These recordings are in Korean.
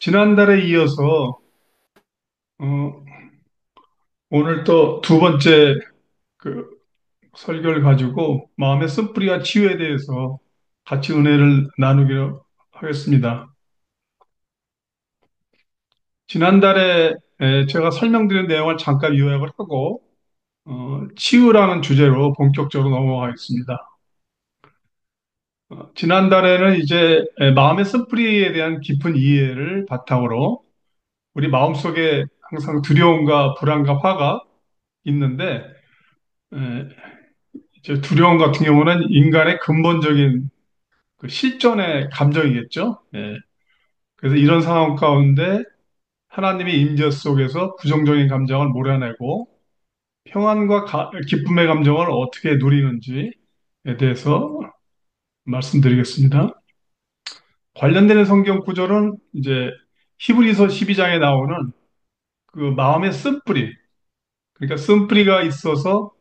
지난달에 이어서 어, 오늘 또 두 번째 그 설교를 가지고 마음의 쓴뿌리와 치유에 대해서 같이 은혜를 나누기로 하겠습니다. 지난달에 제가 설명드린 내용을 잠깐 요약을 하고 치유라는 주제로 본격적으로 넘어가겠습니다. 지난달에는 이제 마음의 쓴뿌리에 대한 깊은 이해를 바탕으로 우리 마음속에 항상 두려움과 불안과 화가 있는데 에, 이제 두려움 같은 경우는 인간의 근본적인 그 실존의 감정이겠죠. 예. 그래서 이런 상황 가운데 하나님의 임재 속에서 부정적인 감정을 몰아내고 평안과 기쁨의 감정을 어떻게 누리는지에 대해서 말씀드리겠습니다. 관련되는 성경 구절은 이제 히브리서 12장에 나오는 그 마음의 쓴뿌리, 그러니까 쓴뿌리가 있어서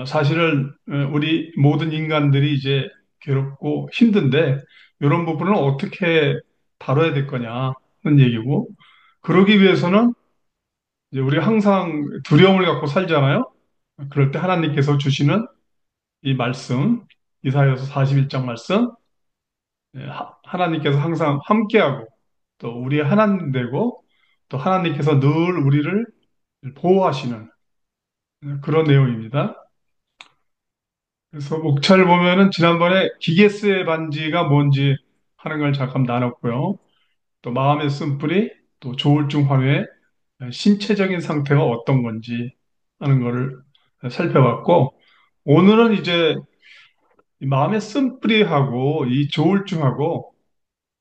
사실은 우리 모든 인간들이 이제 괴롭고 힘든데 이런 부분을 어떻게 다뤄야 될 거냐 하는 얘기고 그러기 위해서는 이제 우리가 항상 두려움을 갖고 살잖아요. 그럴 때 하나님께서 주시는 이 말씀 이사야서 41장 말씀 하나님께서 항상 함께하고 또 우리의 하나님 되고 또 하나님께서 늘 우리를 보호하시는 그런 내용입니다. 그래서 목차를 보면은 지난번에 기게스의 반지가 뭔지 하는 걸 잠깐 나눴고요. 또 마음의 쓴뿌리, 또 조울증 환우의 신체적인 상태가 어떤 건지 하는 거를 살펴봤고, 오늘은 이제 이 마음의 쓴뿌리하고 이 조울증하고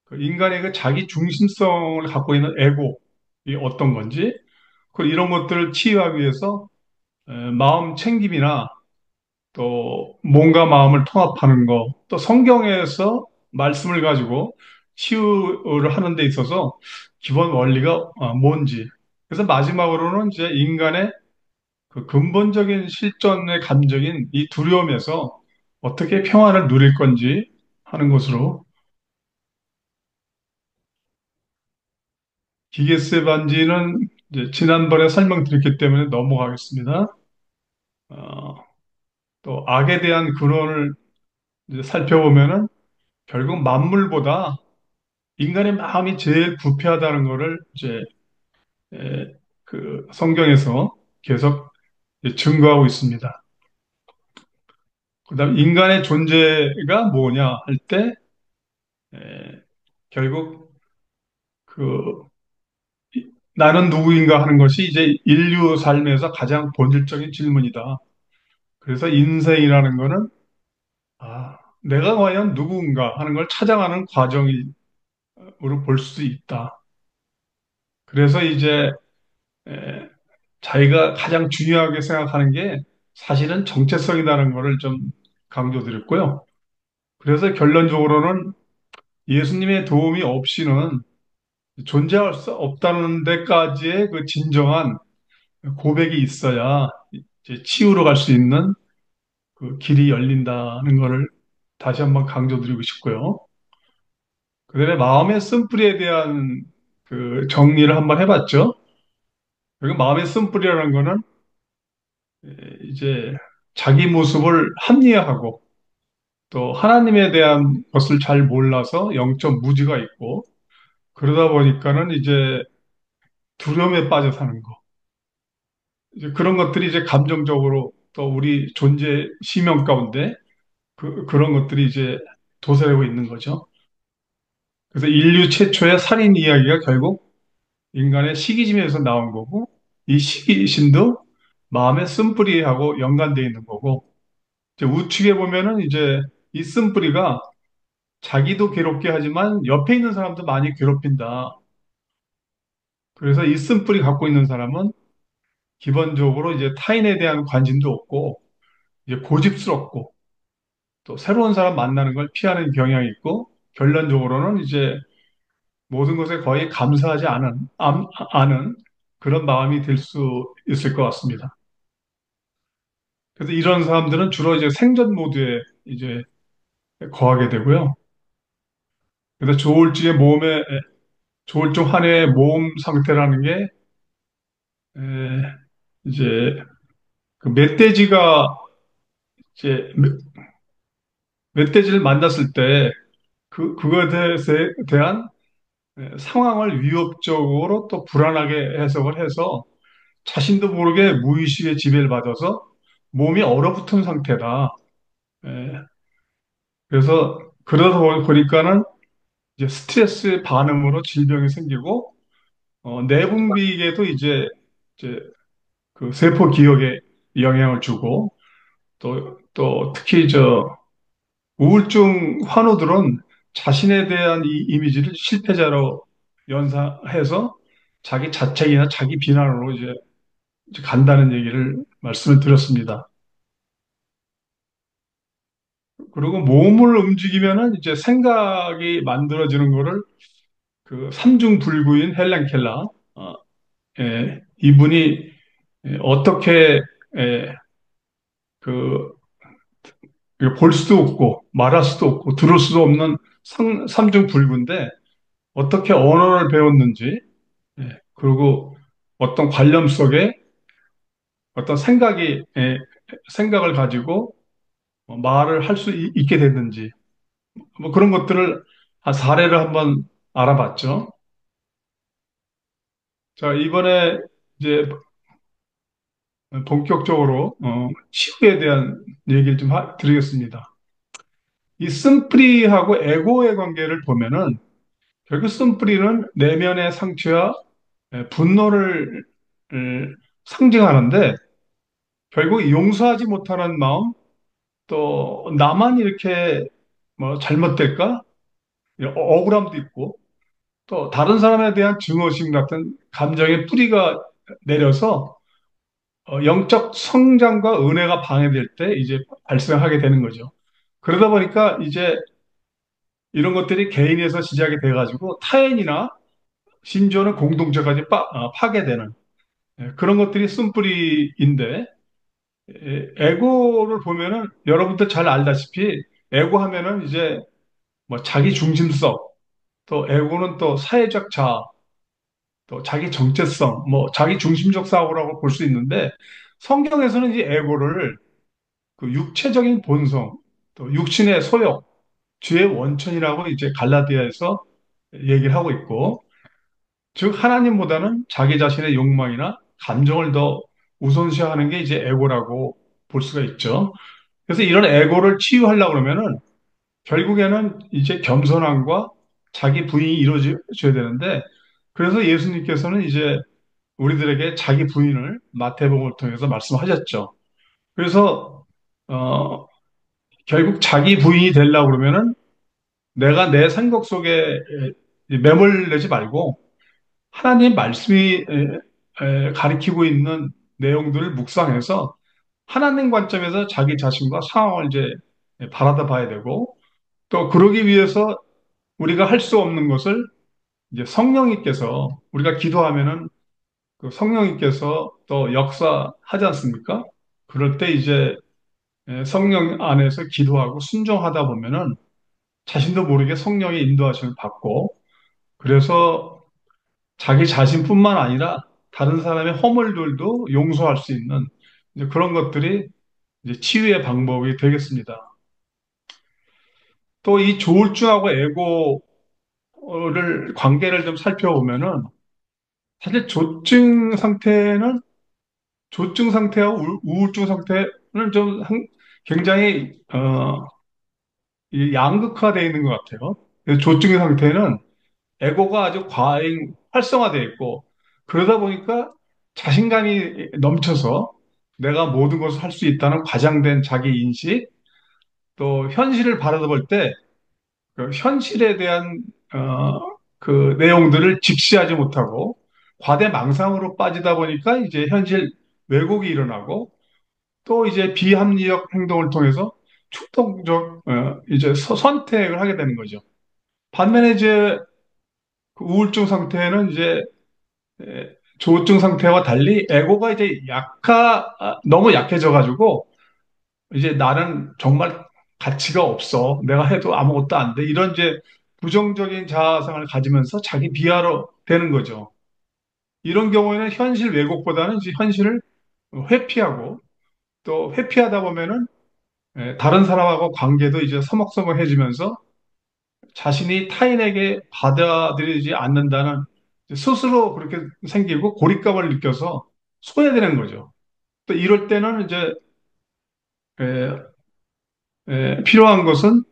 그 인간의 그 자기 중심성을 갖고 있는 에고, 이 어떤 건지, 그 이런 것들을 치유하기 위해서 마음 챙김이나 또 몸과 마음을 통합하는 거, 또 성경에서 말씀을 가지고 치유를 하는 데 있어서 기본 원리가 뭔지. 그래서 마지막으로는 이제 인간의 그 근본적인 실존의 감정인 이 두려움에서 어떻게 평안을 누릴 건지 하는 것으로 기게스 반지는 이제 지난번에 설명드렸기 때문에 넘어가겠습니다. 어, 또 악에 대한 근원을 이제 살펴보면은 결국 만물보다 인간의 마음이 제일 부패하다는 것을 이제 그 성경에서 계속 이제 증거하고 있습니다. 그다음 인간의 존재가 뭐냐 할 때 결국 그 나는 누구인가 하는 것이 이제 인류 삶에서 가장 본질적인 질문이다. 그래서 인생이라는 거는 내가 과연 누구인가 하는 걸 찾아가는 과정으로 볼 수 있다. 그래서 이제 에, 자기가 가장 중요하게 생각하는 게 사실은 정체성이라는 것을 좀 강조드렸고요. 그래서 결론적으로는 예수님의 도움이 없이는 존재할 수 없다는 데까지의 그 진정한 고백이 있어야 이제 치유로 갈 수 있는 그 길이 열린다는 것을 다시 한번 강조드리고 싶고요. 그다음에 마음의 쓴뿌리에 대한 그 정리를 한번 해봤죠. 그리고 마음의 쓴뿌리라는 거는 이제 자기 모습을 합리화하고 또 하나님에 대한 것을 잘 몰라서 영적 무지가 있고 그러다 보니까는 이제 두려움에 빠져 사는 거. 이제 그런 것들이 이제 감정적으로 또 우리 존재 심령 가운데 그런 것들이 이제 도사리고 있는 거죠. 그래서 인류 최초의 살인 이야기가 결국 인간의 시기심에서 나온 거고 이 시기심도 마음의 쓴뿌리하고 연관되어 있는 거고 이제 우측에 보면은 이제 이 쓴뿌리가 자기도 괴롭게 하지만 옆에 있는 사람도 많이 괴롭힌다. 그래서 이 쓴뿌리 갖고 있는 사람은 기본적으로 이제 타인에 대한 관심도 없고 이제 고집스럽고 또 새로운 사람 만나는 걸 피하는 경향이 있고 결론적으로는 이제 모든 것에 거의 감사하지 않은 그런 마음이 들 수 있을 것 같습니다. 그래서 이런 사람들은 주로 이제 생존 모드에 이제 거하게 되고요. 그래서 조울증의 몸에 조울증 환의 모험 상태라는 게 에, 이제 그 멧돼지가 이제 멧돼지를 만났을 때 그거에 대한 상황을 위협적으로 또 불안하게 해석을 해서 자신도 모르게 무의식의 지배를 받아서 몸이 얼어붙은 상태다. 예, 그래서 그러다 보니까는 이제 스트레스 반응으로 질병이 생기고 내분비에도 이제 그 세포 기억에 영향을 주고 또 특히 저 우울증 환우들은 자신에 대한 이 이미지를 실패자로 연상해서 자기 자책이나 자기 비난으로 이제 간다는 얘기를 말씀을 드렸습니다. 그리고 몸을 움직이면은 이제 생각이 만들어지는 거를 그 삼중불구인 헬렌 켈러, 이분이 어떻게 예, 그 볼 수도 없고 말할 수도 없고 들을 수도 없는 삼중불구인데 어떻게 언어를 배웠는지 그리고 어떤 관념 속에 어떤 생각을 가지고 말을 할 수 있게 됐는지 뭐 그런 것들을 한 사례를 한번 알아봤죠. 자, 이번에 이제 본격적으로 치유에 대한 얘기를 좀 드리겠습니다. 이 쓴뿌리하고 에고의 관계를 보면은 결국 쓴뿌리는 내면의 상처와 분노를 상징하는데 결국 용서하지 못하는 마음 또 나만 이렇게 뭐 잘못될까? 이런 억울함도 있고 또 다른 사람에 대한 증오심 같은 감정의 뿌리가 내려서 영적 성장과 은혜가 방해될 때 이제 발생하게 되는 거죠. 그러다 보니까 이제 이런 것들이 개인에서 시작이 돼가지고 타인이나 심지어는 공동체까지 파괴되는 그런 것들이 쓴뿌리인데 에고를 보면은 여러분들 잘 알다시피 에고 하면은 이제 뭐 자기 중심성 또 에고는 또 사회적 자아 또 자기 정체성 뭐 자기 중심적 사고라고 볼 수 있는데 성경에서는 이 에고를 그 육체적인 본성 또 육신의 소욕 죄의 원천이라고 이제 갈라디아에서 얘기를 하고 있고 즉 하나님보다는 자기 자신의 욕망이나 감정을 더 우선시하는 게 이제 에고라고 볼 수가 있죠. 그래서 이런 에고를 치유하려고 그러면은 결국에는 이제 겸손함과 자기 부인이 이루어져야 되는데 그래서 예수님께서는 이제 우리들에게 자기 부인을 마태복음을 통해서 말씀하셨죠. 그래서 어, 결국 자기 부인이 되려고 그러면은 내가 내 생각 속에 매몰되지 말고 하나님 말씀이 가리키고 있는 내용들을 묵상해서 하나님 관점에서 자기 자신과 상황을 이제 바라다 봐야 되고 또 그러기 위해서 우리가 할 수 없는 것을 이제 성령님께서 우리가 기도하면은 그 성령님께서 또 역사하지 않습니까? 그럴 때 이제 성령 안에서 기도하고 순종하다 보면은 자신도 모르게 성령의 인도하심을 받고 그래서 자기 자신뿐만 아니라 다른 사람의 허물들도 용서할 수 있는 이제 그런 것들이 이제 치유의 방법이 되겠습니다. 또 이 조울증하고 에고를 관계를 좀 살펴보면은 사실 조증 상태와 우울증 상태는 좀 굉장히 이 양극화되어 있는 것 같아요. 그래서 조증의 상태는 에고가 아주 과잉 활성화되어 있고 그러다 보니까 자신감이 넘쳐서 내가 모든 것을 할 수 있다는 과장된 자기 인식 또 현실을 바라볼 때 그 현실에 대한 그 내용들을 직시하지 못하고 과대망상으로 빠지다 보니까 이제 현실 왜곡이 일어나고 또 이제 비합리적 행동을 통해서 충동적 이제 선택을 하게 되는 거죠. 반면에 이제 그 우울증 상태는 이제 조울증 상태와 달리 에고가 이제 너무 약해져 가지고 이제 나는 정말 가치가 없어. 내가 해도 아무것도 안 돼. 이런 이제 부정적인 자아상을 가지면서 자기 비하로 되는 거죠. 이런 경우에는 현실 왜곡보다는 이제 현실을 회피하고 또 회피하다 보면은 다른 사람하고 관계도 이제 서먹서먹해지면서 자신이 타인에게 받아들이지 않는다는 스스로 그렇게 생기고 고립감을 느껴서 소외되는 거죠. 또 이럴 때는 이제 에, 필요한 것은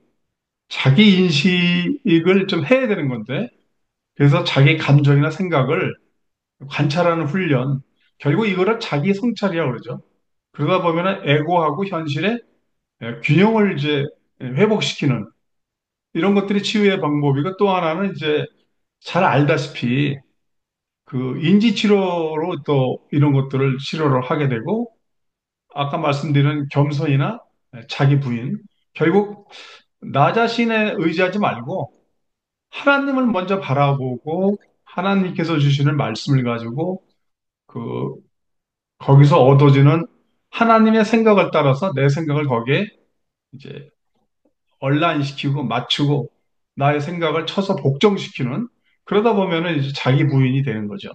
자기 인식을 좀 해야 되는 건데 그래서 자기 감정이나 생각을 관찰하는 훈련 결국 이거를 자기 성찰이라고 그러죠. 그러다 보면은 에고하고 현실의 균형을 이제 회복시키는 이런 것들이 치유의 방법이고 또 하나는 이제 잘 알다시피 그 인지치료로 또 이런 것들을 치료를 하게 되고 아까 말씀드린 겸손이나 자기 부인 결국 나 자신에 의지하지 말고 하나님을 먼저 바라보고 하나님께서 주시는 말씀을 가지고 그 거기서 얻어지는 하나님의 생각을 따라서 내 생각을 거기에 이제 얼라인시키고 맞추고 나의 생각을 쳐서 복종시키는 그러다 보면은 이제 자기 부인이 되는 거죠.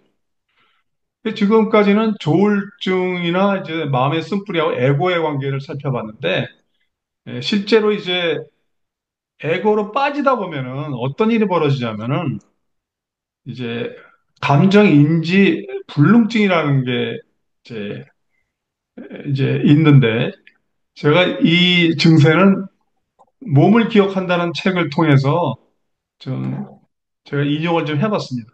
근데 지금까지는 조울증이나 이제 마음의 쓴뿌리하고 에고의 관계를 살펴봤는데 실제로 이제 에고로 빠지다 보면은 어떤 일이 벌어지냐면은 이제 감정 인지 불능증이라는 게 이제 있는데 제가 이 증세는 몸을 기억한다는 책을 통해서 좀 제가 인용을 좀 해봤습니다.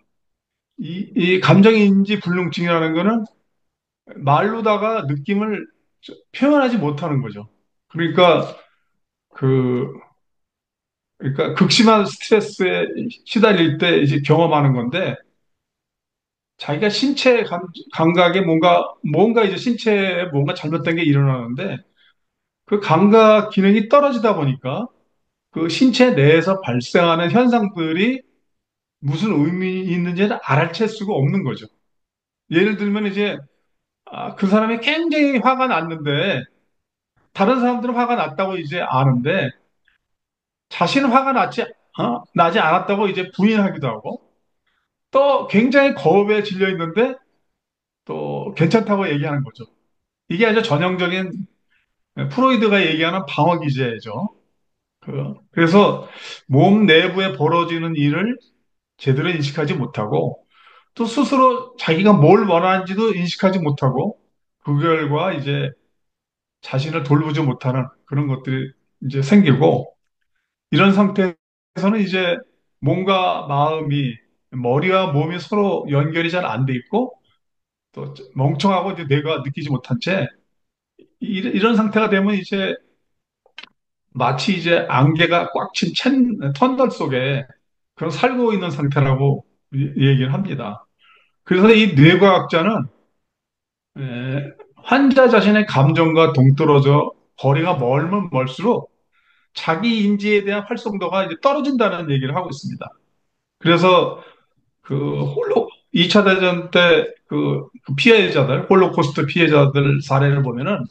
이 감정인지 불능증이라는 거는 말로다가 느낌을 표현하지 못하는 거죠. 그러니까 그 그러니까 극심한 스트레스에 시달릴 때 이제 경험하는 건데 자기가 신체 감각에 뭔가 이제 신체에 뭔가 잘못된 게 일어나는데 그 감각 기능이 떨어지다 보니까 그 신체 내에서 발생하는 현상들이 무슨 의미 있는지를 알아챌 수가 없는 거죠. 예를 들면 이제 그 사람이 굉장히 화가 났는데 다른 사람들은 화가 났다고 이제 아는데 자신은 화가 나지 않았다고 이제 부인하기도 하고 또 굉장히 겁에 질려 있는데 또 괜찮다고 얘기하는 거죠. 이게 아주 전형적인 프로이드가 얘기하는 방어 기제죠. 그래서 몸 내부에 벌어지는 일을 제대로 인식하지 못하고 또 스스로 자기가 뭘 원하는지도 인식하지 못하고 그 결과 이제 자신을 돌보지 못하는 그런 것들이 이제 생기고 이런 상태에서는 이제 몸과 마음이 머리와 몸이 서로 연결이 잘 안 돼 있고 또 멍청하고 이제 내가 느끼지 못한 채 이런 상태가 되면 이제 마치 이제 안개가 꽉 친 터널 속에 그런 살고 있는 상태라고 얘기를 합니다. 그래서 이 뇌과학자는 환자 자신의 감정과 동떨어져 거리가 멀면 멀수록 자기 인지에 대한 활성도가 이제 떨어진다는 얘기를 하고 있습니다. 그래서 그 2차 대전 때 그 피해자들, 홀로코스트 피해자들 사례를 보면은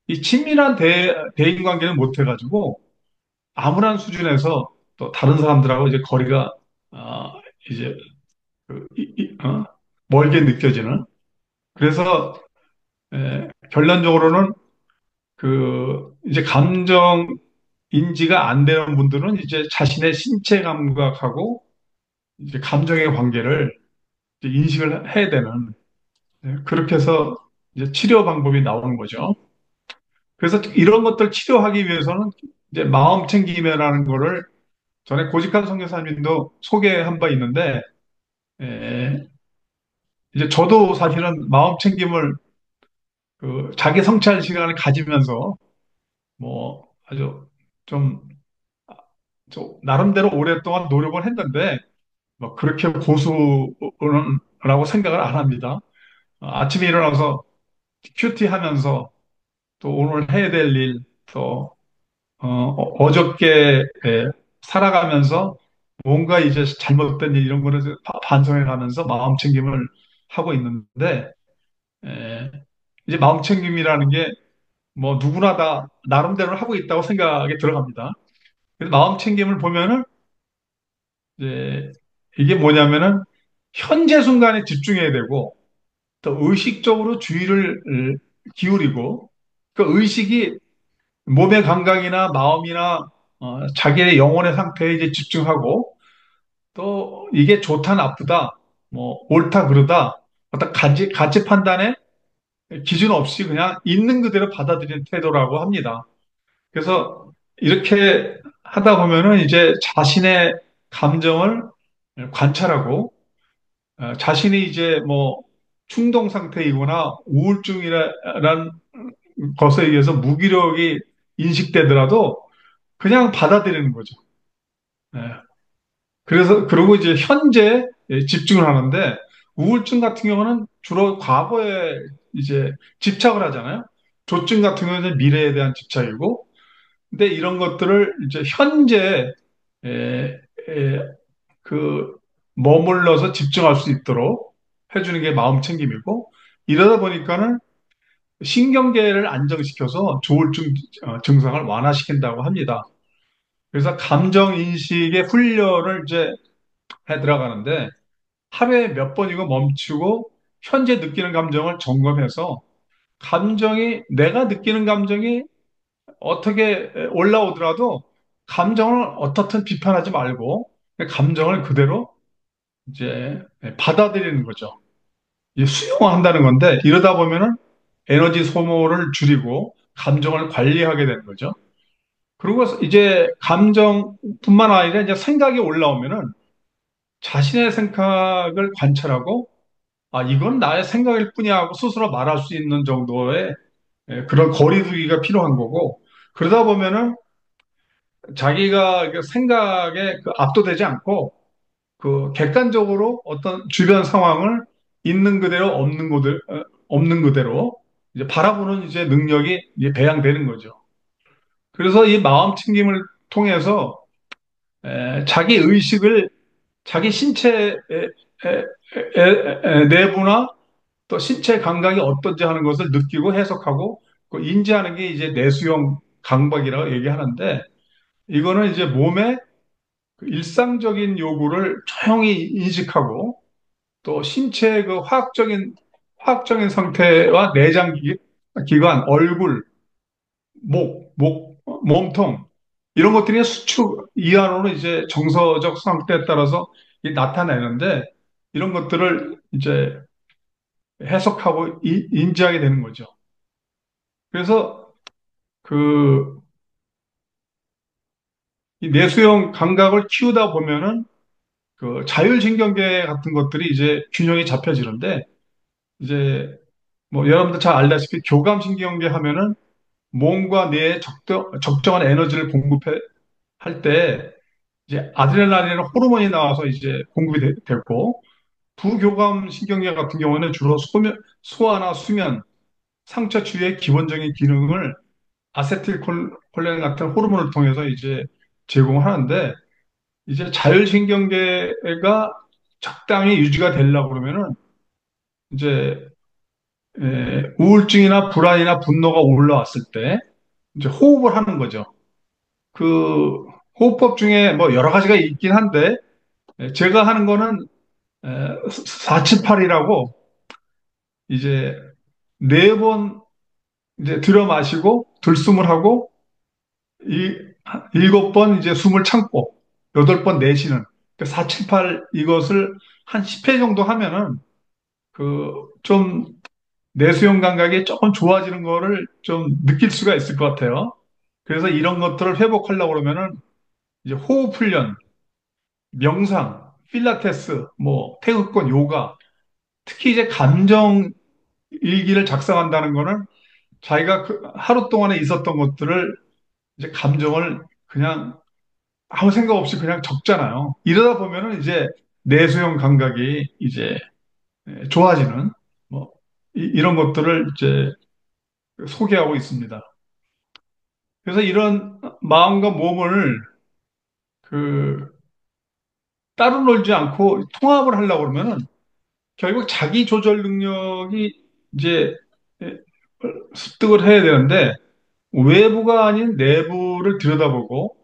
이 친밀한 대인 관계는 못 해가지고 암울한 수준에서 또 다른 사람들하고 이제 거리가 어, 이제 멀게 느껴지는 그래서 결론적으로는 그 이제 감정 인지가 안 되는 분들은 이제 자신의 신체 감각하고 이제 감정의 관계를 이제 인식을 해야 되는 그렇게 해서 이제 치료 방법이 나오는 거죠. 그래서 이런 것들 치료하기 위해서는 이제 마음 챙김이라는 거를 전에 고직한 선교사님도 소개한 바 있는데 에, 이제 저도 사실은 마음 챙김을 그 자기 성찰 시간을 가지면서 뭐 아주 좀, 좀 나름대로 오랫동안 노력을 했는데 뭐 그렇게 고수라고 생각을 안 합니다. 아침에 일어나서 큐티 하면서 또 오늘 해야 될 일, 또 어저께 살아가면서 뭔가 이제 잘못된 일 이런 거를 반성해 가면서 마음 챙김을 하고 있는데 에, 이제 마음 챙김이라는 게 뭐 누구나 다 나름대로 하고 있다고 생각이 들어갑니다. 그래서 마음 챙김을 보면은 이제 이게 뭐냐면은 현재 순간에 집중해야 되고 또 의식적으로 주의를 기울이고 그 의식이 몸의 감각이나 마음이나 자기의 영혼의 상태에 이제 집중하고 또 이게 좋다 나쁘다 뭐 옳다 그르다 어떤 가치 판단에 기준 없이 그냥 있는 그대로 받아들이는 태도라고 합니다. 그래서 이렇게 하다 보면은 이제 자신의 감정을 관찰하고 자신이 이제 뭐 충동 상태이거나 우울증이라는 것에 의해서 무기력이 인식되더라도 그냥 받아들이는 거죠. 예. 그리고 이제 현재 집중을 하는데 우울증 같은 경우는 주로 과거에 이제 집착을 하잖아요. 조증 같은 경우는 미래에 대한 집착이고, 근데 이런 것들을 이제 현재 에, 에, 그 머물러서 집중할 수 있도록 해주는 게 마음 챙김이고, 이러다 보니까는 신경계를 안정시켜서 조울증 증상을 완화시킨다고 합니다. 그래서 감정 인식의 훈련을 이제 해 들어가는데 하루에 몇 번이고 멈추고 현재 느끼는 감정을 점검해서 내가 느끼는 감정이 어떻게 올라오더라도 감정을 어떻든 비판하지 말고 감정을 그대로 이제 받아들이는 거죠. 이제 수용한다는 건데 이러다 보면은 에너지 소모를 줄이고 감정을 관리하게 되는 거죠. 그리고 이제 감정뿐만 아니라 이제 생각이 올라오면은 자신의 생각을 관찰하고 이건 나의 생각일 뿐이야 하고 스스로 말할 수 있는 정도의 그런 거리두기가 필요한 거고 그러다 보면은 자기가 그 생각에 압도되지 않고 그 객관적으로 어떤 주변 상황을 있는 그대로 없는 그대로 이제 바라보는 이제 능력이 이제 배양되는 거죠. 그래서 이 마음 챙김을 통해서 자기 의식을 자기 신체 내부나 또 신체 감각이 어떤지 하는 것을 느끼고 해석하고 그 인지하는 게 이제 내수용 감각이라고 얘기하는데 이거는 이제 몸의 그 일상적인 요구를 조용히 인식하고 또 신체의 그 화학적인 상태와 기관, 얼굴, 몸통 이런 것들이 수축 이하로는 이제 정서적 상태에 따라서 나타내는데 이런 것들을 이제 해석하고 인지하게 되는 거죠. 그래서 그 이 내수용 감각을 키우다 보면은 그 자율신경계 같은 것들이 이제 균형이 잡혀지는데 이제 뭐 여러분들 잘 알다시피 교감신경계 하면은 몸과 뇌에 적정한 에너지를 공급해 할 때 이제 아드레날린이라는 호르몬이 나와서 이제 되고 부교감신경계 같은 경우는 주로 소화나 수면, 상처 치유의 기본적인 기능을 아세틸콜린 같은 호르몬을 통해서 이제 제공하는데 이제 자율신경계가 적당히 유지가 되려고 그러면은 이제 우울증이나 불안이나 분노가 올라왔을 때 이제 호흡을 하는 거죠. 그 호흡법 중에 뭐 여러 가지가 있긴 한데 제가 하는 거는 478이라고 이제 네 번 이제 들여 마시고 들숨을 하고 이 일곱 번 이제 숨을 참고 여덟 번 내쉬는 478 이것을 한 10회 정도 하면은 그 좀 내수용 감각이 조금 좋아지는 거를 좀 느낄 수가 있을 것 같아요. 그래서 이런 것들을 회복하려고 그러면은 이제 호흡 훈련, 명상, 필라테스, 뭐 태극권, 요가, 특히 이제 감정 일기를 작성한다는 거는 자기가 그 하루 동안에 있었던 것들을 이제 감정을 그냥 아무 생각 없이 그냥 적잖아요. 이러다 보면은 이제 내수용 감각이 이제 좋아지는 뭐 이런 것들을 이제 소개하고 있습니다. 그래서 이런 마음과 몸을 그 따로 놀지 않고 통합을 하려고 그러면은 결국 자기 조절 능력이 이제 습득을 해야 되는데 외부가 아닌 내부를 들여다보고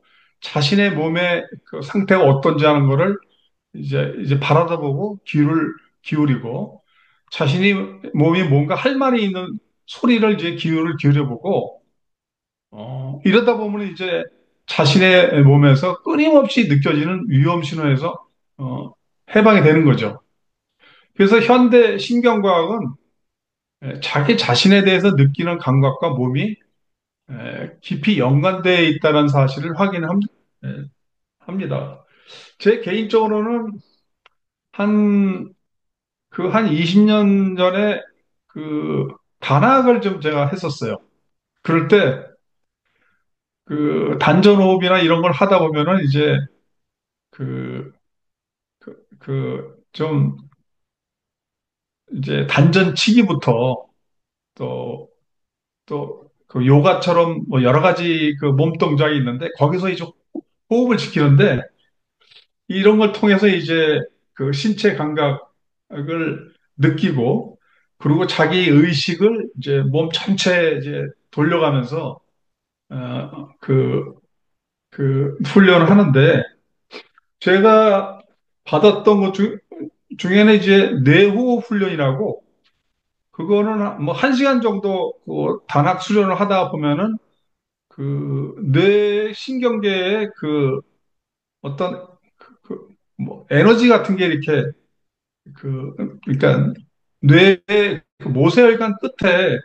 자신의 몸의 그 상태가 어떤지 하는 거를 이제 바라다보고 귀를 기울이고 자신이 몸이 뭔가 할 말이 있는 소리를 이제 귀를 기울여보고 이러다 보면 이제 자신의 몸에서 끊임없이 느껴지는 위험 신호에서 어, 해방이 되는 거죠. 그래서 현대 신경과학은 자기 자신에 대해서 느끼는 감각과 몸이 깊이 연관되어 있다는 사실을 확인합니다. 제 개인적으로는 한, 한 20년 전에 그 단학을 좀 제가 했었어요. 그럴 때 그 단전호흡이나 이런 걸 하다 보면은 이제 그, 좀 이제 단전치기부터 또, 그 요가처럼 뭐 여러 가지 그 몸 동작이 있는데 거기서 이제 호흡을 지키는데 이런 걸 통해서 이제 그 신체 감각을 느끼고 그리고 자기 의식을 이제 몸 전체에 이제 돌려가면서 그, 그 훈련을 하는데 제가 받았던 것 중에는 이제 뇌호흡 훈련이라고 그거는 뭐 1시간 정도 그 단학 수련을 하다 보면은 그 뇌 신경계의 그 어떤 뭐 에너지 같은 게 이렇게 그러니까 뇌의 그 모세혈관 끝에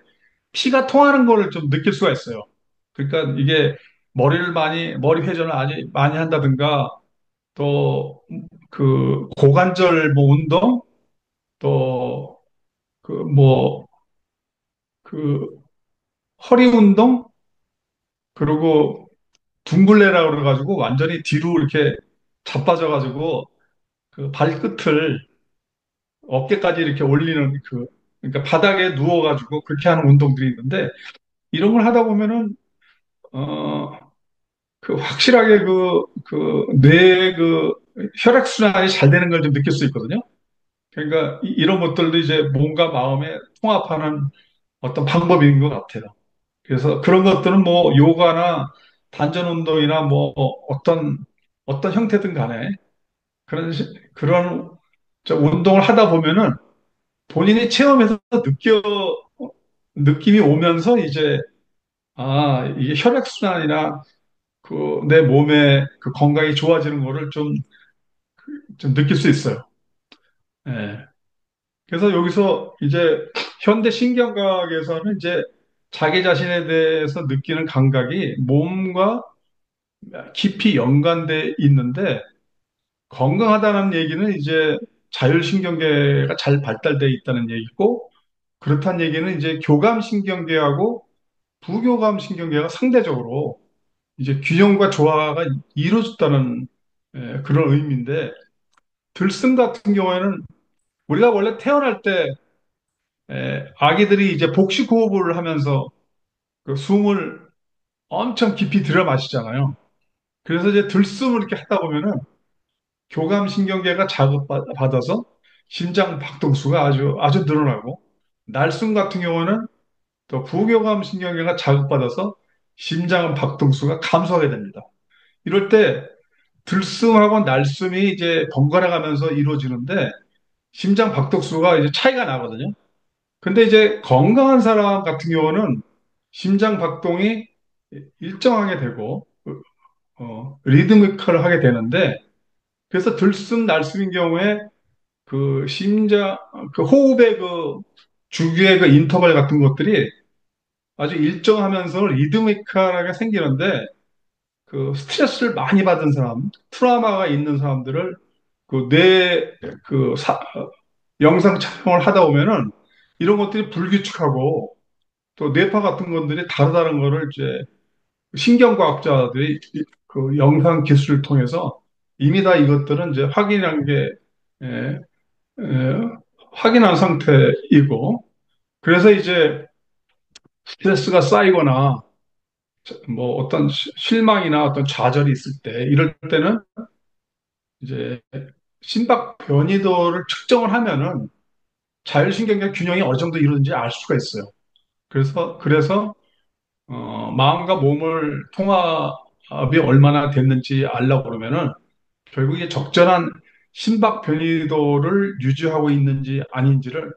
피가 통하는 거를 좀 느낄 수가 있어요. 그러니까 이게 머리 회전을 아주 많이 한다든가 또 그 고관절 뭐 운동 또 그 뭐 그 허리 운동 그리고 둥글레라고 그래가지고 완전히 뒤로 이렇게 자빠져가지고 그 발끝을 어깨까지 이렇게 올리는 그러니까 바닥에 누워가지고 그렇게 하는 운동들이 있는데 이런 걸 하다 보면은 어, 그 확실하게 뇌의 그 혈액순환이 잘 되는 걸 좀 느낄 수 있거든요. 그러니까 이런 것들도 이제 몸과 마음에 통합하는 어떤 방법인 것 같아요. 그래서 그런 것들은 뭐 요가나 단전 운동이나 뭐 어떤 형태든 간에 그런 운동을 하다 보면은 본인이 체험해서 느낌이 오면서 이제 이게 혈액순환이나 그 내 몸의 그 건강이 좋아지는 거를 좀 느낄 수 있어요. 예. 그래서 여기서 이제 현대 신경과학에서는 이제 자기 자신에 대해서 느끼는 감각이 몸과 깊이 연관돼 있는데 건강하다는 얘기는 이제 자율신경계가 잘 발달돼 있다는 얘기고 그렇다는 얘기는 이제 교감신경계하고 부교감신경계가 상대적으로 이제 균형과 조화가 이루어졌다는 그런 의미인데 들숨 같은 경우에는 우리가 원래 태어날 때 아기들이 이제 복식 호흡을 하면서 그 숨을 엄청 깊이 들여 마시잖아요. 그래서 이제 들숨을 이렇게 하다 보면은 교감신경계가 자극받아서 심장 박동수가 아주 늘어나고 날숨 같은 경우는 또 부교감신경계가 자극받아서 심장 박동수가 감소하게 됩니다. 이럴 때 들숨하고 날숨이 이제 번갈아 가면서 이루어지는데 심장 박동수가 이제 차이가 나거든요. 근데 이제 건강한 사람 같은 경우는 심장 박동이 일정하게 되고 리드미컬 하게 되는데 그래서 들숨 날숨인 경우에 그 심장 그 호흡의 그 주기의 그 인터벌 같은 것들이 아주 일정하면서 리드미컬하게 생기는데 그 스트레스를 많이 받은 사람, 트라우마가 있는 사람들을 그 영상 촬영을 하다 보면은 이런 것들이 불규칙하고 또 뇌파 같은 것들이 다르다는 거를 이제 신경과학자들이 그 영상 기술을 통해서 이미 다 이것들은 이제 에, 에, 확인한 상태이고 그래서 이제 스트레스가 쌓이거나 뭐 어떤 실망이나 어떤 좌절이 있을 때 이럴 때는 이제 심박 변이도를 측정을 하면은 자율신경계 균형이 어느 정도 이루어진지 알 수가 있어요. 그래서 마음과 몸을 얼마나 됐는지 알려고 그러면은 결국에 적절한 심박 변이도를 유지하고 있는지 아닌지를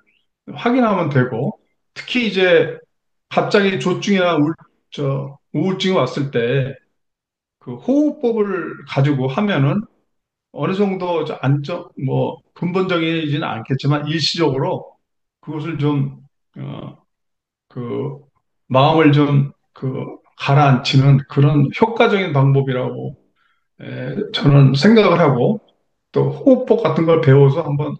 확인하면 되고, 특히 이제 갑자기 조증이나 우울증이 왔을 때 그 호흡법을 가지고 하면은 어느 정도 근본적이지는 않겠지만 일시적으로 그것을 어, 그, 마음을 가라앉히는 그런 효과적인 방법이라고 저는 생각을 하고, 또 호흡법 같은 걸 배워서 한번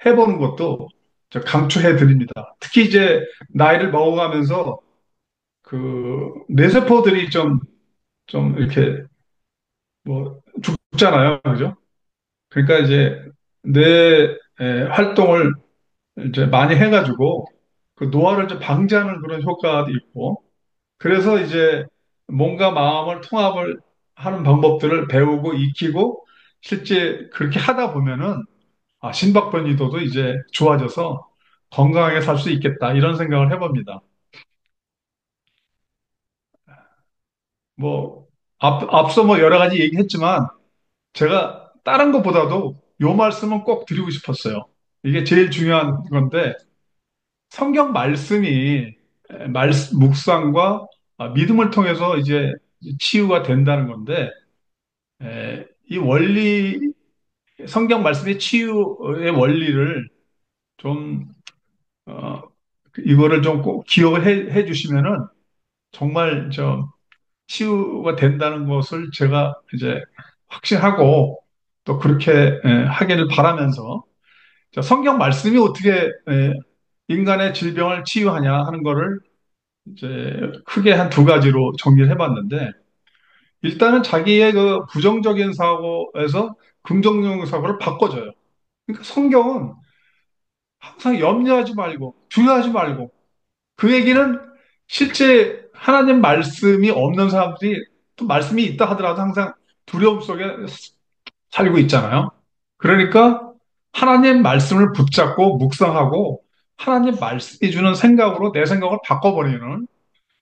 해보는 것도 저 강추해 드립니다. 특히 이제 나이를 먹어가면서 그 뇌세포들이 좀 이렇게 죽잖아요. 그죠? 그러니까 이제 뇌 활동을 이제 많이 해가지고 그 노화를 좀 방지하는 그런 효과도 있고, 그래서 이제 몸과 마음을 통합을 하는 방법들을 배우고 익히고 실제 그렇게 하다 보면은 심박변이도도 이제 좋아져서 건강하게 살 수 있겠다 이런 생각을 해봅니다. 뭐 앞서 뭐 여러 가지 얘기했지만 제가 다른 것보다도 요 말씀은 꼭 드리고 싶었어요. 이게 제일 중요한 건데 성경 말씀이 묵상과 믿음을 통해서 이제 치유가 된다는 건데 이 성경 말씀의 치유의 원리를 좀 어, 이거를 좀 꼭 기억을 해 주시면은 정말 치유가 된다는 것을 제가 이제 확신하고 또 그렇게 하기를 바라면서 성경 말씀이 어떻게 인간의 질병을 치유하냐 하는 거를 이제 크게 한 두 가지로 정리를 해봤는데 일단은 자기의 그 부정적인 사고에서 긍정적인 사고를 바꿔줘요. 그러니까 성경은 항상 염려하지 말고 두려워하지 말고 그 얘기는 실제 하나님 말씀이 없는 사람들이 또 말씀이 있다 하더라도 항상 두려움 속에 살고 있잖아요. 그러니까 하나님 말씀을 붙잡고 묵상하고 하나님 말씀이 주는 생각으로 내 생각을 바꿔버리는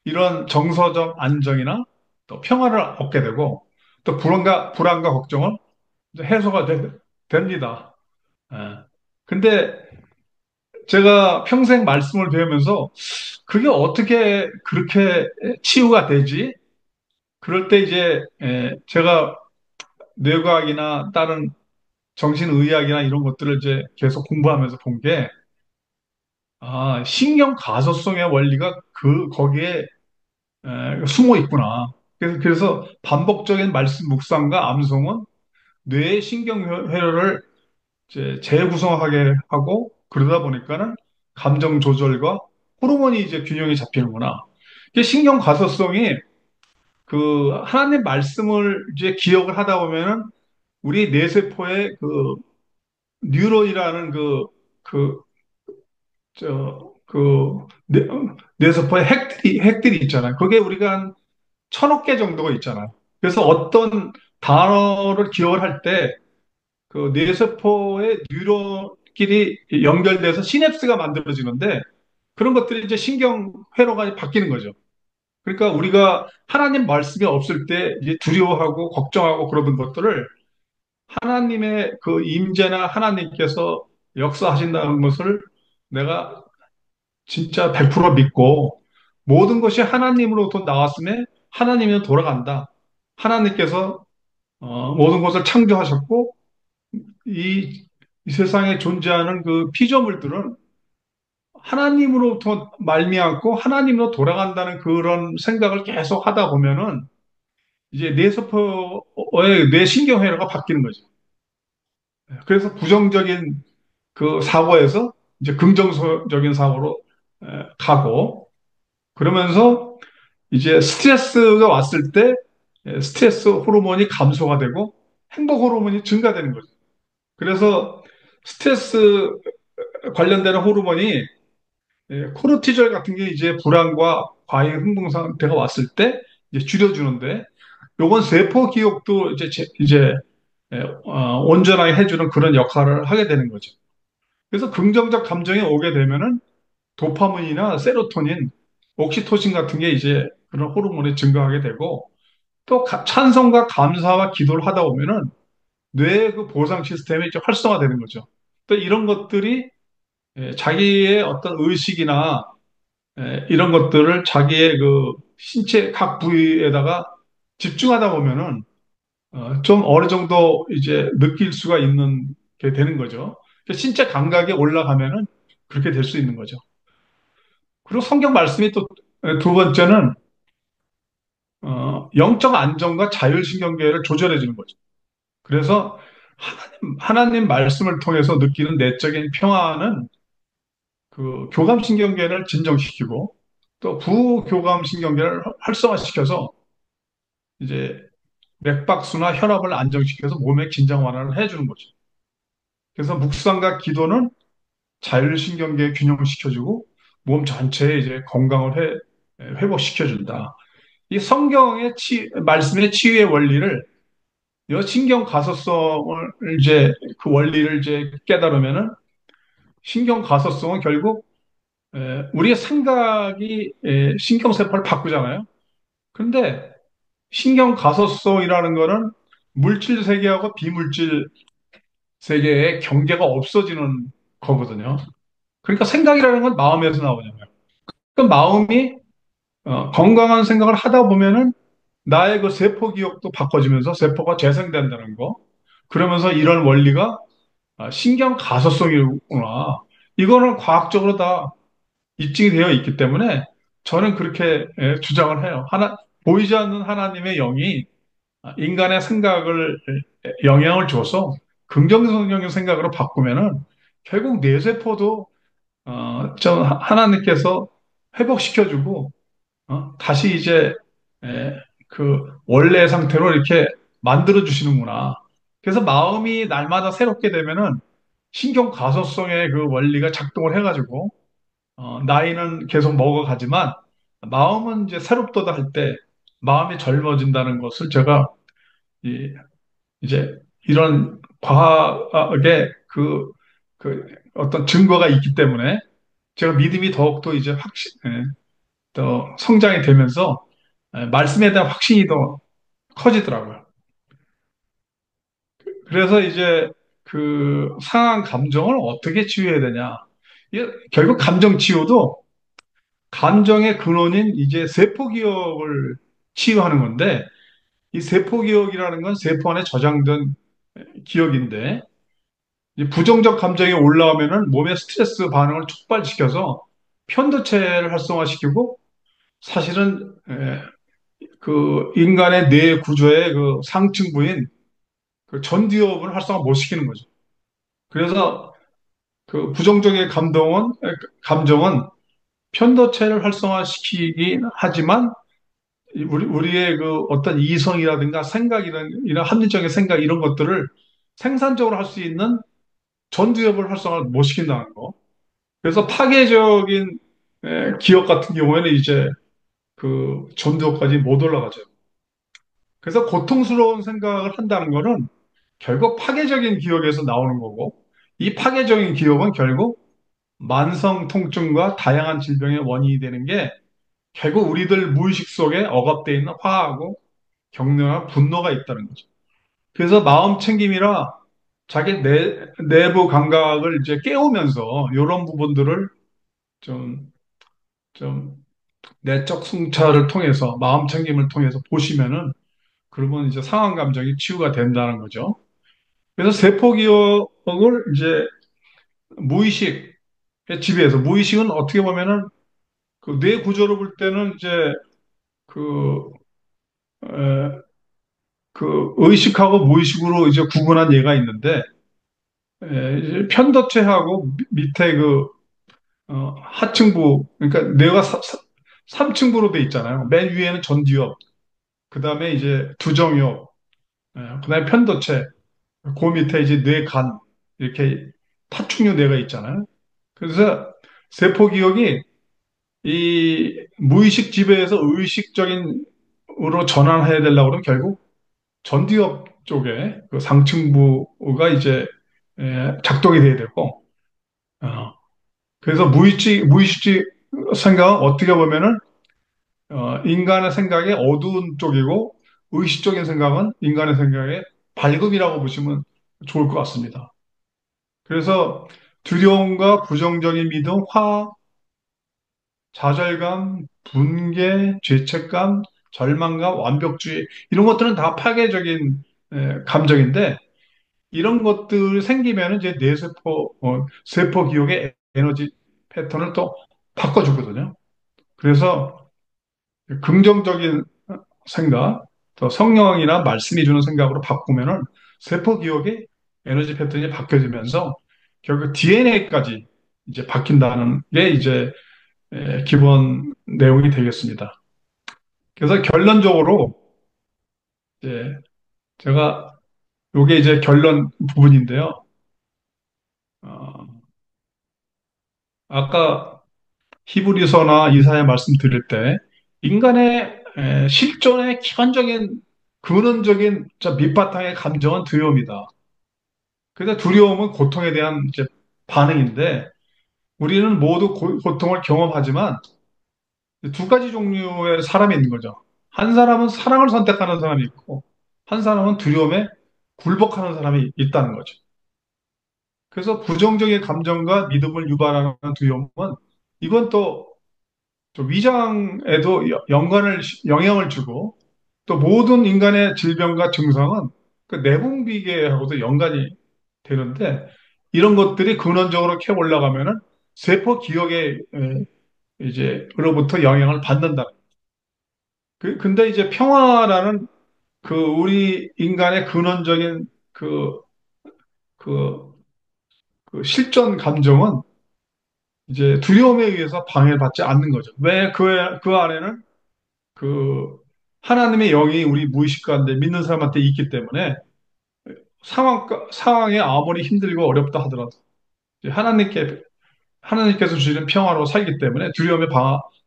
이런 정서적 안정이나 또 평화를 얻게 되고 또 불안과 걱정은 이제 됩니다. 예. 근데 제가 평생 말씀을 배우면서 그게 어떻게 그렇게 치유가 되지? 그럴 때 이제 제가 뇌과학이나 다른 정신의학이나 이런 것들을 이제 계속 공부하면서 본 게, 신경 가소성의 원리가 거기에 숨어 있구나. 그래서 반복적인 말씀 묵상과 암송은 뇌의 신경회로를 이제 재구성하게 하고 그러다 보니까는 감정 조절과 호르몬이 이제 균형이 잡히는구나. 이게 신경 가소성이 그 하나님 말씀을 이제 기억을 하다 보면은 우리 뇌세포의 그 뉴런이라는 그, 뇌세포의 핵들이 있잖아요. 그게 우리가 한 1,000억 개 정도가 있잖아요. 그래서 어떤 단어를 기억을 할 때 그 뇌세포의 뉴런끼리 연결돼서 시냅스가 만들어지는데 그런 것들이 이제 신경 회로가 바뀌는 거죠. 그러니까 우리가 하나님 말씀이 없을 때 이제 두려워하고 걱정하고 그러던 것들을 하나님의 그 임재나 하나님께서 역사하신다는 것을 내가 진짜 100% 믿고 모든 것이 하나님으로부터 나왔음에 하나님이 돌아간다. 하나님께서 모든 것을 창조하셨고 이 세상에 존재하는 그 피조물들은 하나님으로부터 말미암고 하나님으로 돌아간다는 그런 생각을 계속 하다 보면은 이제 뇌 신경회로가 바뀌는 거죠. 그래서 부정적인 그 사고에서 이제 긍정적인 사고로 가고 그러면서 이제 스트레스가 왔을 때 스트레스 호르몬이 감소가 되고 행복 호르몬이 증가되는 거죠. 그래서 스트레스 관련되는 호르몬이 코르티졸 같은 게 이제 불안과 과잉 흥분 상태가 왔을 때 이제 줄여주는데 요건 세포 기억도 이제 온전하게 해주는 그런 역할을 하게 되는 거죠. 그래서 긍정적 감정이 오게 되면은 도파민이나 세로토닌, 옥시토신 같은 게 이제 그런 호르몬이 증가하게 되고 또 찬성과 감사와 기도를 하다 보면은 뇌의 그 보상 시스템이 이제 활성화되는 거죠. 또 이런 것들이 자기의 어떤 의식이나 이런 것들을 자기의 그 신체 각 부위에다가 집중하다 보면은 좀 어느 정도 이제 느낄 수가 있는 게 되는 거죠. 신체 감각이 올라가면은 그렇게 될 수 있는 거죠. 그리고 성경 말씀이 또 두 번째는 영적 안정과 자율신경계를 조절해 주는 거죠. 그래서 하나님 말씀을 통해서 느끼는 내적인 평화는 그 교감신경계를 진정시키고 또 부교감신경계를 활성화시켜서 이제 맥박수나 혈압을 안정시켜서 몸의 긴장 완화를 해주는 거죠. 그래서 묵상과 기도는 자율신경계 균형시켜주고 몸 전체에 이제 건강을 회복시켜준다. 이 성경의 말씀의 치유의 원리를 여 신경 가소성을 이제 그 원리를 이제 깨달으면은 신경 가소성은 결국 우리의 생각이 신경세포를 바꾸잖아요. 근데 신경 가소성이라는 거는 물질 세계하고 비물질 세계의 경계가 없어지는 거거든요. 그러니까 생각이라는 건 마음에서 나오잖아요. 그 마음이 건강한 생각을 하다 보면은 나의 그 세포 기억도 바꿔지면서 세포가 재생된다는 거. 그러면서 이런 원리가 신경 가소성이구나. 이거는 과학적으로 다 입증이 되어 있기 때문에 저는 그렇게 주장을 해요. 보이지 않는 하나님의 영이 인간의 생각을 영향을 줘서 긍정적인 생각으로 바꾸면은 결국 뇌세포도 좀 하나님께서 회복시켜주고 다시 이제 그 원래 상태로 이렇게 만들어 주시는구나. 그래서 마음이 날마다 새롭게 되면은 신경 가소성의 그 원리가 작동을 해가지고 나이는 계속 먹어가지만 마음은 이제 새롭도다 할 때 마음이 젊어진다는 것을 제가 이, 이제 이런 과학의 그 어떤 증거가 있기 때문에 제가 믿음이 더욱더 이제 더 성장이 되면서 말씀에 대한 확신이 더 커지더라고요. 그래서 이제 그 상한 감정을 어떻게 치유해야 되냐. 이게 결국 감정 치유도 감정의 근원인 이제 세포 기억을 치유하는 건데 이 세포 기억이라는 건 세포 안에 저장된 기억인데 이 부정적 감정이 올라오면은 몸의 스트레스 반응을 촉발시켜서 편도체를 활성화시키고 사실은 그 인간의 뇌 구조의 그 상층부인 그 전두엽을 활성화 못 시키는 거죠. 그래서 그 부정적인 감정은 편도체를 활성화시키긴 하지만 우리의 그 어떤 이성이라든가 생각이나 이런 합리적인 생각 이런 것들을 생산적으로 할 수 있는 전두엽을 활성화 못 시킨다는 거. 그래서 파괴적인 기억 같은 경우에는 이제 그 전두엽까지 못 올라가죠. 그래서 고통스러운 생각을 한다는 거는 결국 파괴적인 기억에서 나오는 거고, 이 파괴적인 기억은 결국 만성 통증과 다양한 질병의 원인이 되는 게 결국 우리들 무의식 속에 억압되어 있는 화하고 격려와 분노가 있다는 거죠. 그래서 마음 챙김이라 자기 내부 감각을 이제 깨우면서 이런 부분들을 좀, 좀 내적 성찰을 통해서 마음 챙김을 통해서 보시면은 그러면 이제 상한 감정이 치유가 된다는 거죠. 그래서 세포 기억을 이제 무의식의 지배해서 무의식은 어떻게 보면은 그 뇌 구조로 볼 때는 이제 그, 에, 그 의식하고 무의식으로 이제 구분한 예가 있는데 이제 편도체하고 밑에 그 하층부 그러니까 뇌가 3층부로 돼 있잖아요. 맨 위에는 전두엽, 그 다음에 이제 두정엽, 그 다음에 편도체, 그 밑에 이제 뇌간 이렇게 파충류 뇌가 있잖아요. 그래서 세포 기억이 이 무의식 지배에서 의식적인으로 전환해야 되려고 그러면 결국 전두엽 쪽에 그 상층부가 이제 작동이 돼야 되고, 어, 그래서 무의식 생각은 어떻게 보면은 인간의 생각의 어두운 쪽이고 의식적인 생각은 인간의 생각의 발급이라고 보시면 좋을 것 같습니다. 그래서 두려움과 부정적인 믿음, 좌절감, 분개, 죄책감, 절망감, 완벽주의 이런 것들은 다 파괴적인 감정인데 이런 것들 생기면 이제 뇌세포, 세포 기억의 에너지 패턴을 또 바꿔주거든요. 그래서 긍정적인 생각, 또 성령이나 말씀이 주는 생각으로 바꾸면은 세포 기억의 에너지 패턴이 바뀌어지면서 결국 DNA까지 이제 바뀐다는 게 이제 기본 내용이 되겠습니다. 그래서 결론적으로 이제 제가 요게 이제 결론 부분인데요. 어, 아까 히브리서나 이사야 말씀 드릴 때 인간의 실존의 기본적인 근원적인 밑바탕의 감정은 두려움이다. 그래서 두려움은 고통에 대한 이제 반응인데 우리는 모두 고통을 경험하지만 두 가지 종류의 사람이 있는 거죠. 한 사람은 사랑을 선택하는 사람이 있고 한 사람은 두려움에 굴복하는 사람이 있다는 거죠. 그래서 부정적인 감정과 믿음을 유발하는 두려움은 이건 또 위장에도 영향을 주고 또 모든 인간의 질병과 증상은 그 내분비계하고도 연관이 되는데 이런 것들이 근원적으로 캐 올라가면은 세포 기억에 이제로부터 영향을 받는다. 근데 이제 평화라는 그 우리 인간의 근원적인 그, 그 실존 감정은 이제 두려움에 의해서 방해받지 않는 거죠. 왜 그 안에는 그 하나님의 영이 우리 무의식 가운데 믿는 사람한테 있기 때문에 상황에 아무리 힘들고 어렵다 하더라도 이제 하나님께서 주시는 평화로 살기 때문에 두려움에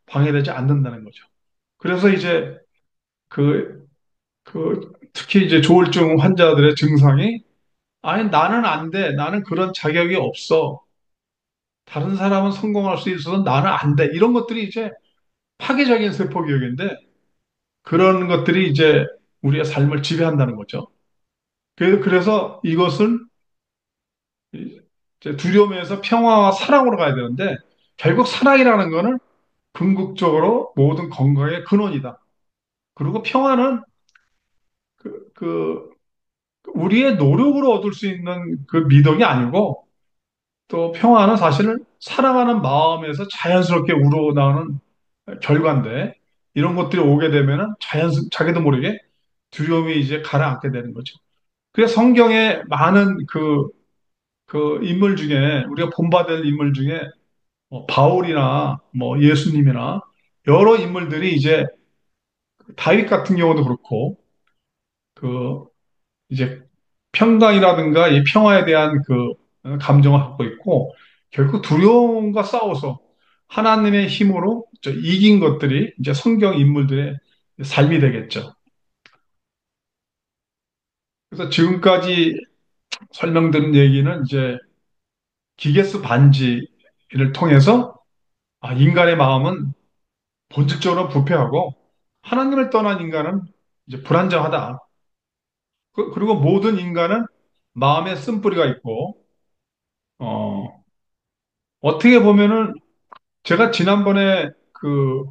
방해되지 않는다는 거죠. 그래서 이제 그, 특히 이제 조울증 환자들의 증상이 아니 나는 안 돼. 나는 그런 자격이 없어. 다른 사람은 성공할 수 있어서 나는 안 돼. 이런 것들이 이제 파괴적인 세포 교육인데 그런 것들이 이제 우리의 삶을 지배한다는 거죠. 그래서 이것을 이제 두려움에서 평화와 사랑으로 가야 되는데 결국 사랑이라는 거는 궁극적으로 모든 건강의 근원이다. 그리고 평화는 그 우리의 노력으로 얻을 수 있는 그 미덕이 아니고 또 평화는 사실은 사랑하는 마음에서 자연스럽게 우러나오는 결과인데 이런 것들이 오게 되면은 자기도 모르게 두려움이 이제 가라앉게 되는 거죠. 그래서 성경에 많은 그 인물 중에 우리가 본받을 인물 중에 뭐 바울이나 뭐 예수님이나 여러 인물들이 이제 다윗 같은 경우도 그렇고 그 이제 평강이라든가 이 평화에 대한 그 감정을 갖고 있고 결국 두려움과 싸워서 하나님의 힘으로 이긴 것들이 이제 성경 인물들의 삶이 되겠죠. 그래서 지금까지 설명드린 얘기는 이제 기게스 반지를 통해서 인간의 마음은 본질적으로 부패하고 하나님을 떠난 인간은 이제 불안정하다. 그리고 모든 인간은 마음에 쓴뿌리가 있고 어, 어떻게 보면은 제가 지난번에 그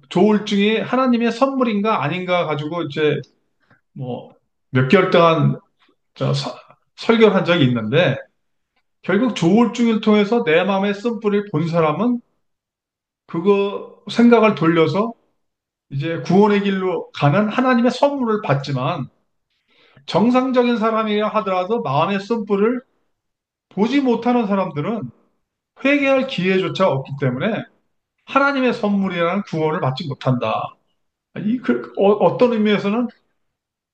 조울증이 하나님의 선물인가 아닌가 가지고 이제 뭐 몇 개월 동안 설교를 한 적이 있는데 결국 조울증을 통해서 내 마음의 쓴뿌리를 본 사람은 그거 생각을 돌려서 이제 구원의 길로 가는 하나님의 선물을 받지만 정상적인 사람이라 하더라도 마음의 쓴뿌리를 보지 못하는 사람들은 회개할 기회조차 없기 때문에 하나님의 선물이라는 구원을 받지 못한다. 어떤 의미에서는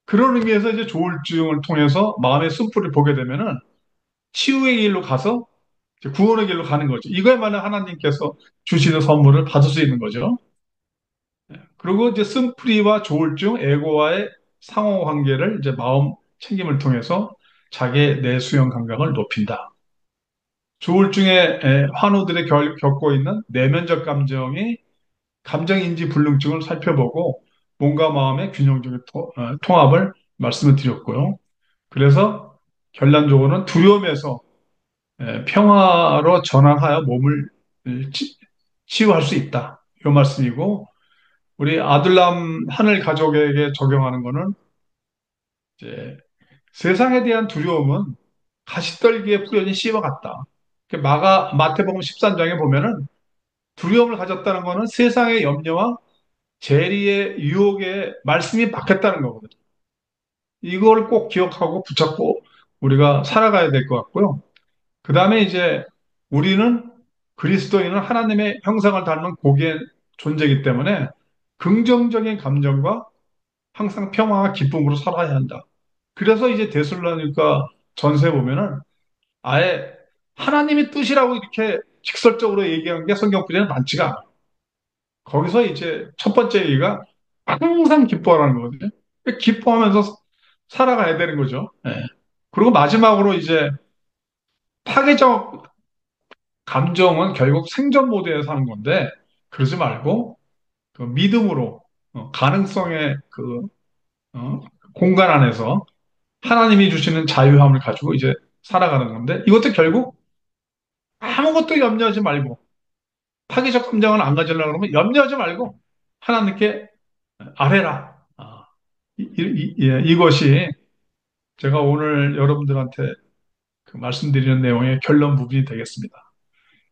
그런 의미에서 이제 조울증을 통해서 마음의 쓴뿌리를 보게 되면은 치유의 길로 가서 이제 구원의 길로 가는 거죠. 이거야말로 하나님께서 주시는 선물을 받을 수 있는 거죠. 그리고 이제 쓴뿌리와 조울증, 에고와의 상호 관계를 이제 마음 챙김을 통해서 자기의 내수용 감각을 높인다. 조울증의 환우들이 겪고 있는 내면적 감정이 감정인지 불능증을 살펴보고 몸과 마음의 균형적인 통합을 말씀을 드렸고요. 그래서 결론적으로는 두려움에서 평화로 전환하여 몸을 치유할 수 있다. 이 말씀이고, 우리 아둘람 하늘 가족에게 적용하는 거는 이제 세상에 대한 두려움은 가시떨기에 뿌려진 씨와 같다. 마태복음 13장에 보면은 두려움을 가졌다는 거는 세상의 염려와 재리의 유혹에 말씀이 박혔다는 거거든요. 이걸 꼭 기억하고 붙잡고 우리가 살아가야 될 것 같고요. 그 다음에 이제 우리는 그리스도인은 하나님의 형상을 닮은 고귀한 존재이기 때문에 긍정적인 감정과 항상 평화와 기쁨으로 살아야 한다. 그래서 이제 데살로니가 전서에 보면은 아예 하나님의 뜻이라고 이렇게 직설적으로 얘기한 게 성경뿐이는 많지가 않아. 거기서 이제 첫 번째 얘기가 항상 기뻐하라는 거거든요. 기뻐하면서 살아가야 되는 거죠. 예. 그리고 마지막으로 이제 파괴적 감정은 결국 생존 모드에 사는 건데 그러지 말고 그 믿음으로 가능성의 그 공간 안에서 하나님이 주시는 자유함을 가지고 이제 살아가는 건데 이것도 결국 아무것도 염려하지 말고 파괴적 감정을 안 가지려고 그러면 염려하지 말고 하나님께 아뢰라. 이것이 제가 오늘 여러분들한테 그 말씀드리는 내용의 결론 부분이 되겠습니다.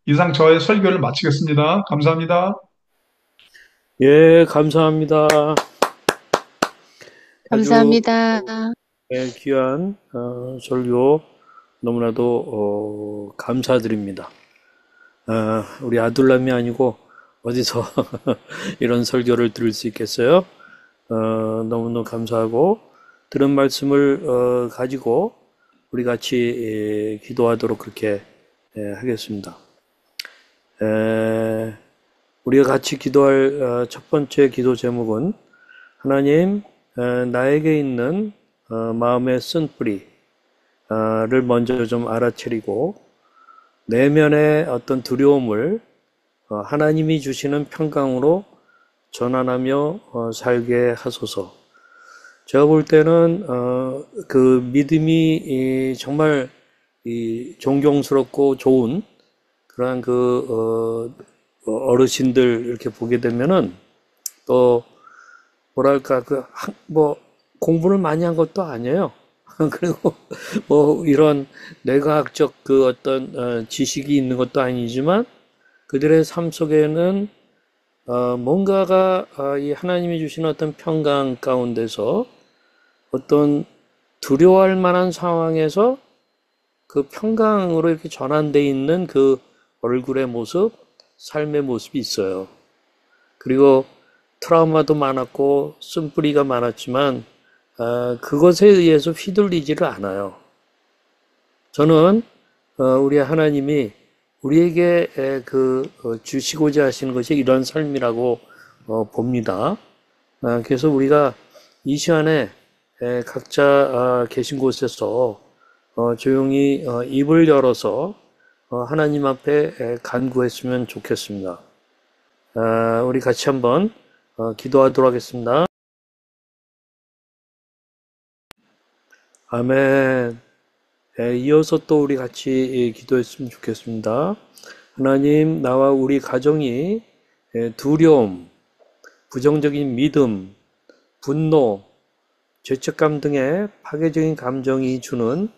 이상 저의 설교를 마치겠습니다. 감사합니다. 예, 감사합니다. 아주 감사합니다. 귀한 설교 너무나도 감사드립니다. 우리 아둘람이 아니고 어디서 이런 설교를 들을 수 있겠어요? 너무너무 감사하고 들은 말씀을 가지고 우리 같이 기도하도록 그렇게 하겠습니다. 우리가 같이 기도할 첫 번째 기도 제목은 하나님, 나에게 있는 마음의 쓴뿌리를 먼저 좀 알아차리고 내면의 어떤 두려움을 하나님이 주시는 평강으로 전환하며 살게 하소서. 제가 볼 때는 그 믿음이 정말 존경스럽고 좋은 그러한 그 어르신들 이렇게 보게 되면은 또 뭐랄까 뭐 공부를 많이 한 것도 아니에요. 그리고 뭐 이런 뇌과학적 그 어떤 지식이 있는 것도 아니지만 그들의 삶 속에는 뭔가가 이 하나님이 주신 어떤 평강 가운데서 어떤 두려워할 만한 상황에서 그 평강으로 이렇게 전환되어 있는 그 얼굴의 모습, 삶의 모습이 있어요. 그리고 트라우마도 많았고 쓴뿌리가 많았지만 그것에 의해서 휘둘리지를 않아요. 저는 우리 하나님이 우리에게 주시고자 하시는 것이 이런 삶이라고 봅니다. 그래서 우리가 이 시간에 각자 계신 곳에서 조용히 입을 열어서 하나님 앞에 간구했으면 좋겠습니다. 우리 같이 한번 기도하도록 하겠습니다. 아멘. 이어서 또 우리 같이 기도했으면 좋겠습니다. 하나님, 나와 우리 가정이 두려움, 부정적인 믿음, 분노, 죄책감 등의 파괴적인 감정이 주는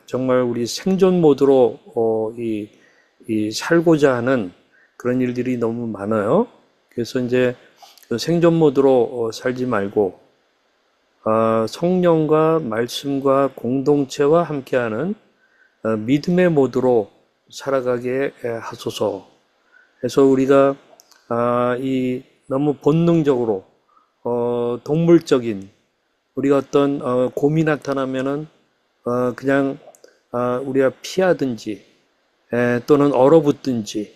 정말 우리 생존 모드로 살고자 하는 그런 일들이 너무 많아요. 그래서 이제 그 생존 모드로 살지 말고 성령과 말씀과 공동체와 함께하는 믿음의 모드로 살아가게 하소서. 그래서 우리가 이 너무 본능적으로 동물적인 우리가 어떤 곰이 나타나면은 그냥 우리가 피하든지 또는 얼어붙든지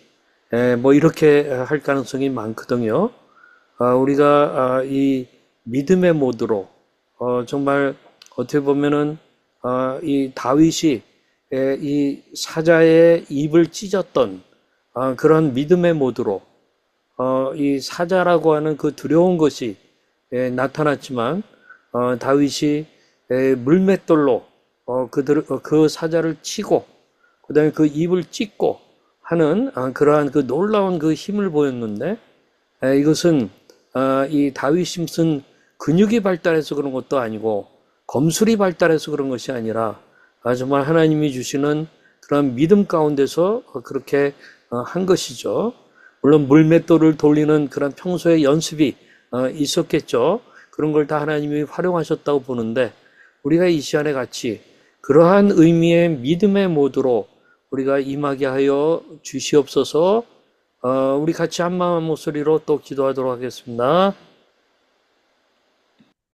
뭐 이렇게 할 가능성이 많거든요. 우리가 이 믿음의 모드로 정말 어떻게 보면은 이 다윗이 이 사자의 입을 찢었던 그런 믿음의 모드로 이 사자라고 하는 그 두려운 것이 나타났지만 다윗이 물맷돌로 그 사자를 치고 그다음에 그 입을 찢고 하는 그러한 그 놀라운 그 힘을 보였는데 이것은 이 다윗이 무슨 근육이 발달해서 그런 것도 아니고 검술이 발달해서 그런 것이 아니라 정말 하나님이 주시는 그런 믿음 가운데서 그렇게 한 것이죠. 물론 물맷돌을 돌리는 그런 평소의 연습이 있었겠죠. 그런 걸 다 하나님이 활용하셨다고 보는데 우리가 이 시간에 같이 그러한 의미의 믿음의 모드로 우리가 임하게 하여 주시옵소서. 우리 같이 한마음 한 목소리로 또 기도하도록 하겠습니다.